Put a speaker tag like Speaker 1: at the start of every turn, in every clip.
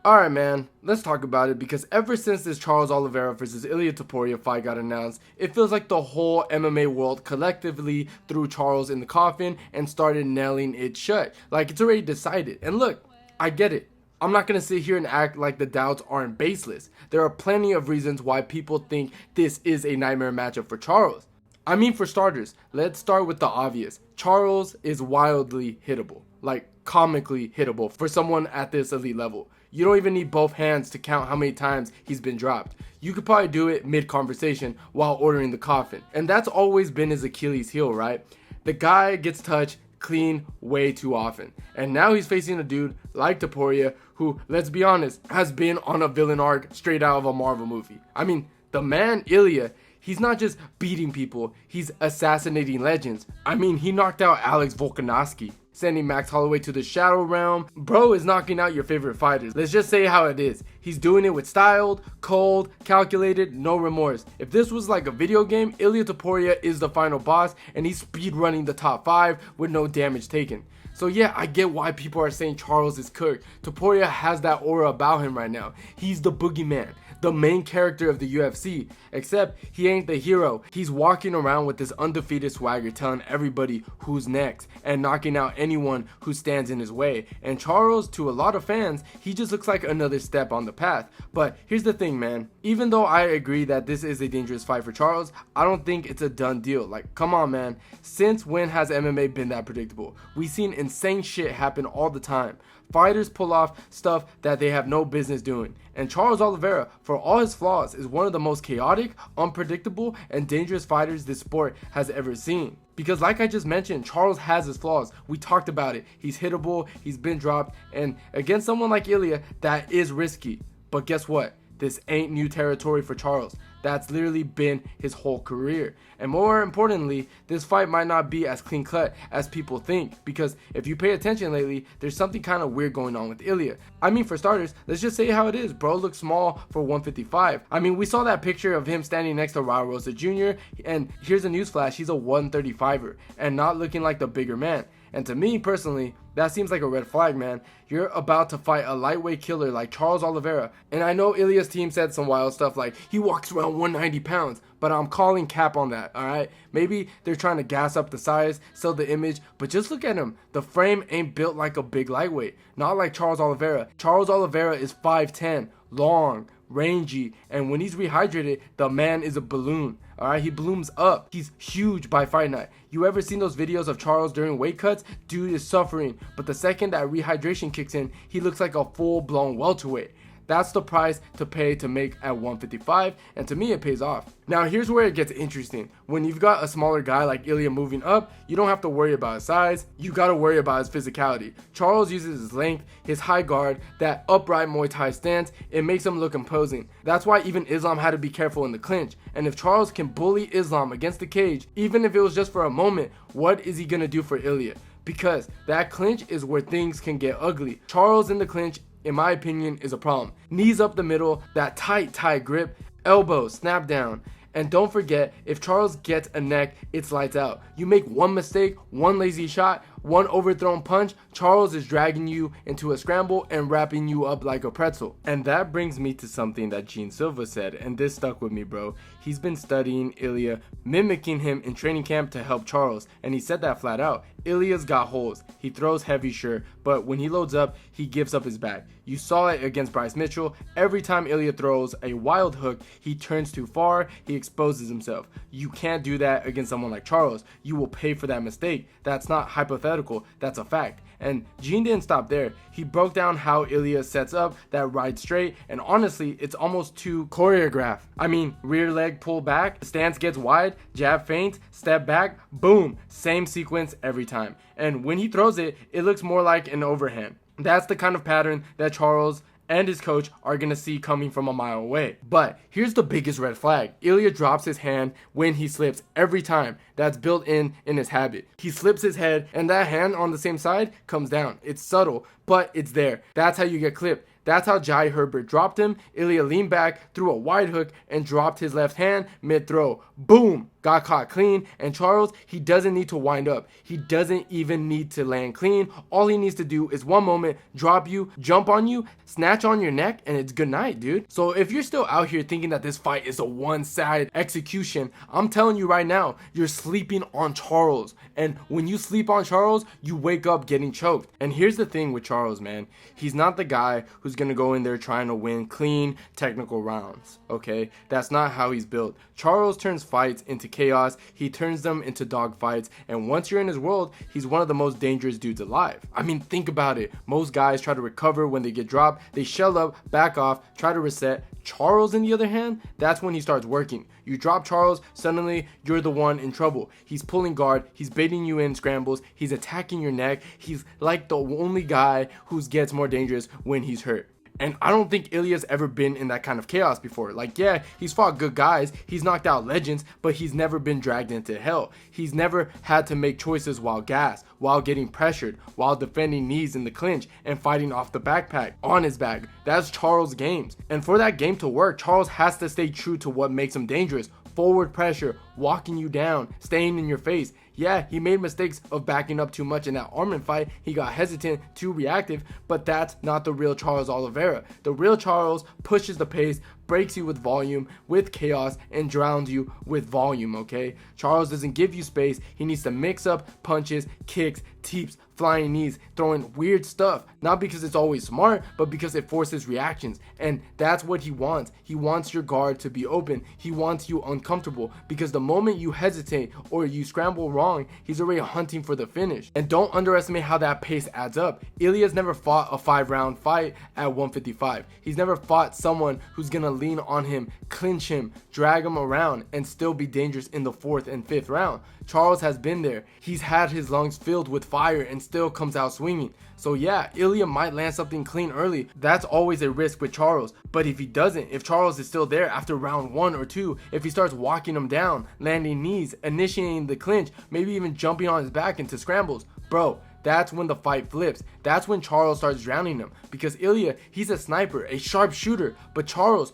Speaker 1: Alright, man, let's talk about it because ever since this Charles Oliveira versus Ilia Topuria fight got announced, it feels like the whole MMA world collectively threw Charles in the coffin and started nailing it shut. Like it's already decided. And look, I get it. I'm not gonna sit here and act like the doubts aren't baseless. There are plenty of reasons why people think this is a nightmare matchup for Charles. I mean, for starters, let's start with the obvious. Charles is wildly hittable, like comically hittable for someone at this elite level. You don't even need both hands to count how many times he's been dropped. You could probably do it mid-conversation while ordering the coffin. And that's always been his Achilles heel, right? The guy gets touched clean way too often. And now he's facing a dude like Topuria who, let's be honest, has been on a villain arc straight out of a Marvel movie. I mean, the man Ilia, he's not just beating people, he's assassinating legends. I mean, he knocked out Alex Volkanovski, sending Max Holloway to the Shadow Realm. Bro is knocking out your favorite fighters. Let's just say how it is. He's doing it with styled, cold, calculated, no remorse. If this was like a video game, Ilia Topuria is the final boss and he's speedrunning the top 5 with no damage taken. So yeah, I get why people are saying Charles is cooked. Topuria has that aura about him right now. He's the boogeyman, the main character of the UFC, except he ain't the hero. He's walking around with this undefeated swagger telling everybody who's next and knocking out anyone who stands in his way. And Charles, to a lot of fans, he just looks like another step on the path. But here's the thing, man. Even though I agree that this is a dangerous fight for Charles, I don't think it's a done deal. Like, come on, man. Since when has MMA been that predictable? We've seen insane shit happen all the time. Fighters pull off stuff that they have no business doing. And Charles Oliveira, for all his flaws, is one of the most chaotic, unpredictable, and dangerous fighters this sport has ever seen. Because like I just mentioned, Charles has his flaws. We talked about it. He's hittable, he's been dropped, and against someone like Ilia, that is risky. But guess what? This ain't new territory for Charles. That's literally been his whole career. And more importantly, this fight might not be as clean cut as people think, because if you pay attention lately, there's something kind of weird going on with Ilia. I mean, for starters, let's just say how it is. Bro looks small for 155. I mean, we saw that picture of him standing next to Raul Rosa Jr. and here's a newsflash, he's a 135er and not looking like the bigger man. And to me personally, that seems like a red flag, man. You're about to fight a lightweight killer like Charles Oliveira. And I know Ilia's team said some wild stuff like he walks around 190 pounds, but I'm calling cap on that, alright? Maybe they're trying to gas up the size, sell the image, but just look at him. The frame ain't built like a big lightweight. Not like Charles Oliveira. Charles Oliveira is 5'10", long, rangy, and when he's rehydrated, the man is a balloon. Alright, he blooms up. He's huge by fight night. You ever seen those videos of Charles during weight cuts? Dude is suffering, but the second that rehydration kicks in, he looks like a full-blown welterweight. That's the price to pay to make at 155, and to me it pays off. Now here's where it gets interesting. When you've got a smaller guy like Ilia moving up, you don't have to worry about his size, you gotta worry about his physicality. Charles uses his length, his high guard, that upright Muay Thai stance, it makes him look imposing. That's why even Islam had to be careful in the clinch. And if Charles can bully Islam against the cage, even if it was just for a moment, what is he gonna do for Ilia? Because that clinch is where things can get ugly. Charles in the clinch, in my opinion, is a problem. Knees up the middle, that tight grip, elbows snap down. And don't forget, if Charles gets a neck, it's lights out. You make one mistake, one lazy shot, one overthrown punch, Charles is dragging you into a scramble and wrapping you up like a pretzel. And that brings me to something that Gene Silva said, and this stuck with me, bro. He's been studying Ilia, mimicking him in training camp to help Charles, and he said that flat out. Ilia's got holes. He throws heavy, sure, but when he loads up, he gives up his back. You saw it against Bryce Mitchell. Every time Ilia throws a wild hook, he turns too far, he exposes himself. You can't do that against someone like Charles. You will pay for that mistake. That's not hypothetical, that's a fact. And Gene didn't stop there. He broke down how Ilia sets up that right straight, and honestly, it's almost too choreographed. I mean, rear leg pull back, stance gets wide, jab feint, step back, boom, same sequence every time. And when he throws it, it looks more like an overhand. That's the kind of pattern that Charles and his coach are going to see coming from a mile away. But here's the biggest red flag. Ilia drops his hand when he slips every time. That's built in his habit. He slips his head and that hand on the same side comes down. It's subtle, but it's there. That's how you get clipped. That's how Jai Herbert dropped him. Ilia leaned back, threw a wide hook, and dropped his left hand mid-throw. Boom! Got caught clean. And Charles, he doesn't need to wind up. He doesn't even need to land clean. All he needs to do is one moment, drop you, jump on you, snatch on your neck, and it's good night, dude. So if you're still out here thinking that this fight is a one-sided execution, I'm telling you right now, you're sleeping on Charles. And when you sleep on Charles, you wake up getting choked. And here's the thing with Charles, man. He's not the guy who's going to go in there trying to win clean, technical rounds, okay? That's not how he's built. Charles turns fights into chaos. He turns them into dog fights. And once you're in his world, he's one of the most dangerous dudes alive. I mean, think about it. Most guys try to recover when they get dropped. They shell up, back off, try to reset. Charles, on the other hand, that's when he starts working. You drop Charles, suddenly you're the one in trouble. He's pulling guard, he's baiting you in scrambles, he's attacking your neck. He's like the only guy who gets more dangerous when he's hurt. And I don't think Ilia's ever been in that kind of chaos before. Like, yeah, he's fought good guys, he's knocked out legends, but he's never been dragged into hell. He's never had to make choices while gassed, while getting pressured, while defending knees in the clinch and fighting off the backpack, on his back. That's Charles' games. And for that game to work, Charles has to stay true to what makes him dangerous. Forward pressure, walking you down, staying in your face. Yeah, he made mistakes of backing up too much in that Arman fight. He got hesitant, too reactive, but that's not the real Charles Oliveira. The real Charles pushes the pace, breaks you with volume, with chaos, and drowns you with volume, okay? Charles doesn't give you space. He needs to mix up punches, kicks, teeps, flying knees, throwing weird stuff. Not because it's always smart, but because it forces reactions. And that's what he wants. He wants your guard to be open. He wants you uncomfortable, because the moment you hesitate or you scramble wrong, he's already hunting for the finish. And don't underestimate how that pace adds up. Ilia's never fought a 5-round fight at 155. He's never fought someone who's gonna lean on him, clinch him, drag him around, and still be dangerous in the 4th and 5th round. Charles has been there. He's had his lungs filled with fire and still comes out swinging. So yeah, Ilia might land something clean early. That's always a risk with Charles. But if he doesn't, if Charles is still there after round 1 or 2, if he starts walking him down, landing knees, initiating the clinch, maybe even jumping on his back into scrambles, bro, that's when the fight flips. That's when Charles starts drowning him. Because Ilia, he's a sniper, a sharp shooter. But Charles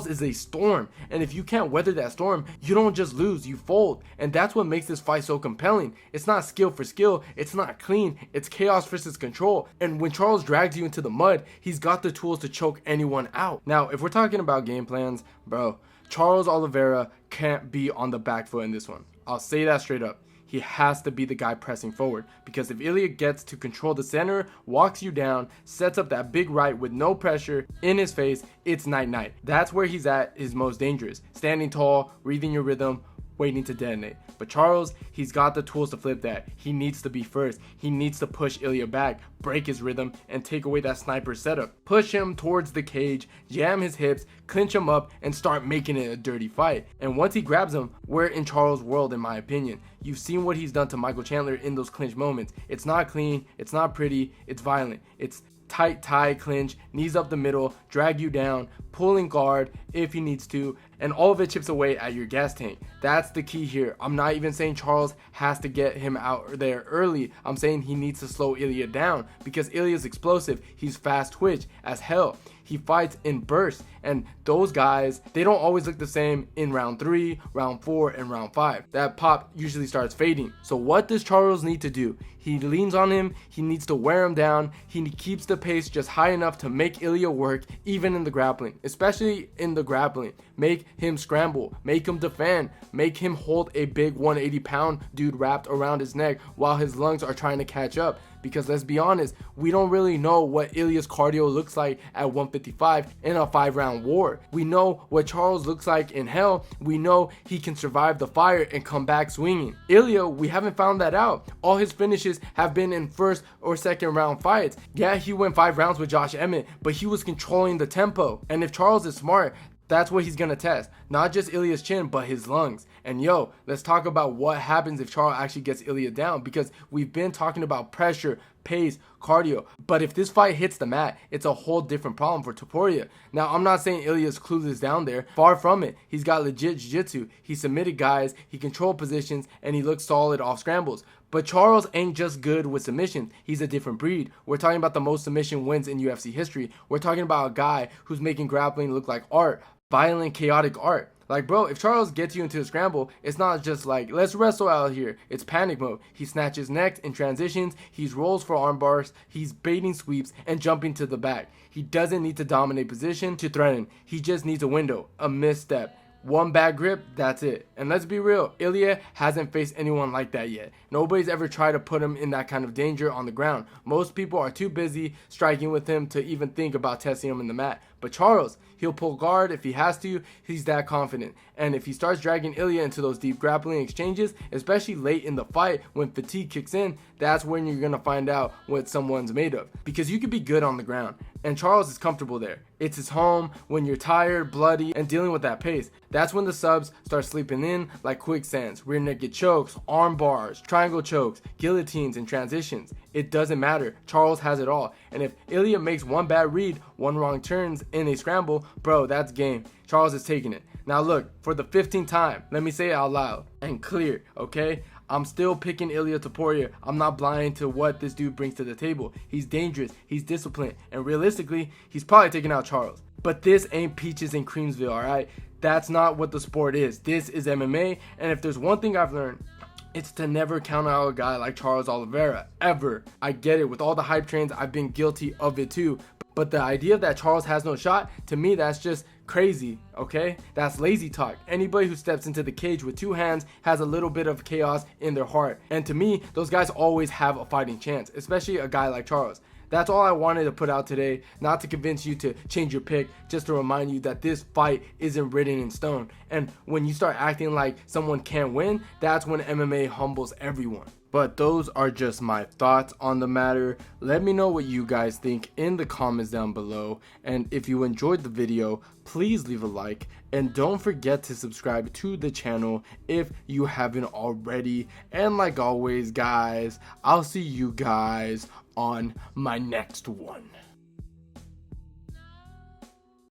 Speaker 1: is a storm. And if you can't weather that storm, you don't just lose, you fold. And that's what makes this fight so compelling. It's not skill for skill. It's not clean. It's chaos versus control. And when Charles drags you into the mud, he's got the tools to choke anyone out. Now, if we're talking about game plans, bro, Charles Oliveira can't be on the back foot in this one. I'll say that straight up. He has to be the guy pressing forward, because if Ilia gets to control the center, walks you down, sets up that big right with no pressure in his face, it's night-night. That's where he's at his most dangerous. Standing tall, reading your rhythm, waiting to detonate. But Charles, he's got the tools to flip that. He needs to be first. He needs to push Ilia back, break his rhythm, and take away that sniper setup. Push him towards the cage, jam his hips, clinch him up, and start making it a dirty fight. And once he grabs him, we're in Charles' world, in my opinion. You've seen what he's done to Michael Chandler in those clinch moments. It's not clean, it's not pretty, it's violent. It's tight tie clinch, knees up the middle, drag you down, pulling guard if he needs to, and all of it chips away at your gas tank. That's the key here. I'm not even saying Charles has to get him out there early. I'm saying he needs to slow Ilia down, because Ilia's explosive. He's fast twitch as hell. He fights in bursts, and those guys, they don't always look the same in round 3, round 4, and round 5. That pop usually starts fading. So what does Charles need to do? He leans on him, he needs to wear him down, he keeps the pace just high enough to make Ilia work, even in the grappling, especially in the grappling. Make him scramble, make him defend, make him hold a big 180-pound dude wrapped around his neck while his lungs are trying to catch up. Because let's be honest, we don't really know what Ilia's cardio looks like at 155 in a 5-round war. We know what Charles looks like in hell. We know he can survive the fire and come back swinging. Ilia, we haven't found that out. All his finishes have been in 1st or 2nd round fights. Yeah, he went 5 rounds with Josh Emmett, but he was controlling the tempo. And if Charles is smart, that's what he's gonna test. Not just Ilia's chin, but his lungs. And yo, let's talk about what happens if Charles actually gets Ilia down, because we've been talking about pressure, pace, cardio. But if this fight hits the mat, it's a whole different problem for Topuria. Now, I'm not saying Ilia's clueless down there. Far from it. He's got legit jiu-jitsu. He submitted guys, he controlled positions, and he looks solid off scrambles. But Charles ain't just good with submissions. He's a different breed. We're talking about the most submission wins in UFC history. We're talking about a guy who's making grappling look like art. Violent, chaotic art. Like, bro, if Charles gets you into a scramble, it's not just like, let's wrestle out here. It's panic mode. He snatches necks in transitions. He rolls for arm bars. He's baiting sweeps and jumping to the back. He doesn't need to dominate position to threaten. He just needs a window, a misstep. One bad grip, that's it. And let's be real, Ilia hasn't faced anyone like that yet. Nobody's ever tried to put him in that kind of danger on the ground. Most people are too busy striking with him to even think about testing him in the mat. But Charles, he'll pull guard if he has to. He's that confident. And if he starts dragging Ilia into those deep grappling exchanges, especially late in the fight when fatigue kicks in, that's when you're going to find out what someone's made of. Because you can be good on the ground, and Charles is comfortable there. It's his home. When you're tired, bloody, and dealing with that pace, that's when the subs start sleeping in like quicksands, rear naked chokes, arm bars, triangle chokes, guillotines, and transitions. It doesn't matter. Charles has it all. And if Ilia makes one bad read, one wrong turns in a scramble, bro, that's game. Charles is taking it. Now look, for the 15th time, let me say it out loud and clear, okay? I'm still picking Ilia Topuria. I'm not blind to what this dude brings to the table. He's dangerous, he's disciplined, and realistically, he's probably taking out Charles. But this ain't peaches and creamsville, alright? That's not what the sport is. This is MMA, and if there's one thing I've learned, it's to never count out a guy like Charles Oliveira, ever. I get it, with all the hype trains, I've been guilty of it too. But the idea that Charles has no shot, to me, that's just crazy, okay? That's lazy talk. Anybody who steps into the cage with two hands has a little bit of chaos in their heart. And to me, those guys always have a fighting chance, especially a guy like Charles. That's all I wanted to put out today, not to convince you to change your pick, just to remind you that this fight isn't written in stone. And when you start acting like someone can't win, that's when MMA humbles everyone. But those are just my thoughts on the matter. Let me know what you guys think in the comments down below. And if you enjoyed the video, please leave a like. And don't forget to subscribe to the channel if you haven't already. And like always, guys, I'll see you guys on my next one.